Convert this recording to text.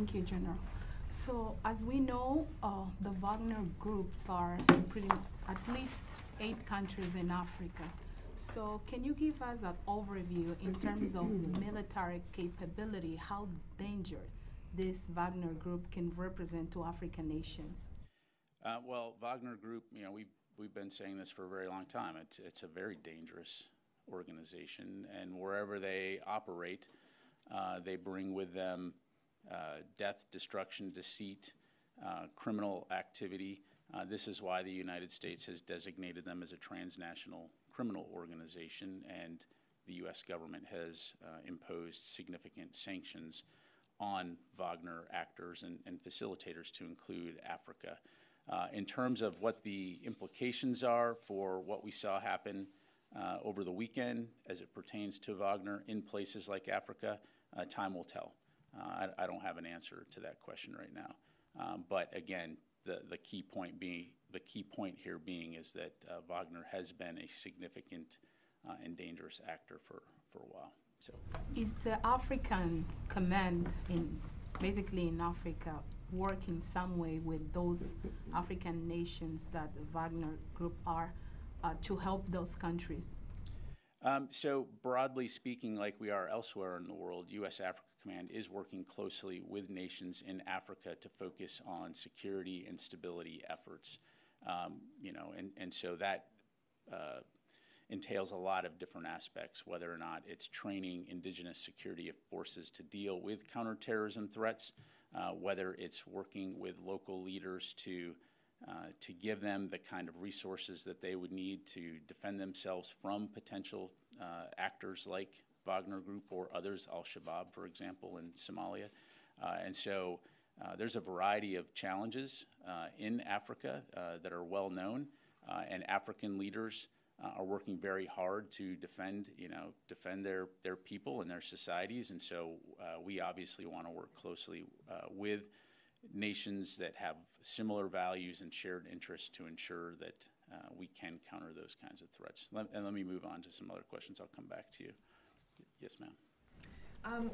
Thank you, General. So, as we know, the Wagner groups are pretty at least 8 countries in Africa. So, can you give us an overview in terms of military capability, how dangerous this Wagner group can represent to African nations? Well, Wagner Group, we've been saying this for a very long time. It's a very dangerous organization, and wherever they operate, they bring with them death, destruction, deceit, criminal activity. This is why the United States has designated them as a transnational criminal organization, and the U.S. government has imposed significant sanctions on Wagner actors and facilitators, to include Africa. In terms of what the implications are for what we saw happen over the weekend as it pertains to Wagner in places like Africa, time will tell. I don't have an answer to that question right now. But again, the key point here being is that Wagner has been a significant and dangerous actor for a while. So, is the African command basically in Africa working some way with those African nations that the Wagner group are to help those countries? So broadly speaking, like we are elsewhere in the world, U.S. Africa Command is working closely with nations in Africa to focus on security and stability efforts. And so that entails a lot of different aspects, whether or not it's training indigenous security forces to deal with counterterrorism threats, whether it's working with local leaders to give them the kind of resources that they would need to defend themselves from potential actors like Wagner Group or others, Al-Shabaab, for example, in Somalia. And so there's a variety of challenges in Africa that are well known, and African leaders are working very hard to defend their people and their societies. And so we obviously want to work closely with nations that have similar values and shared interests to ensure that we can counter those kinds of threats. And let me move on to some other questions. I'll come back to you. Yes, ma'am.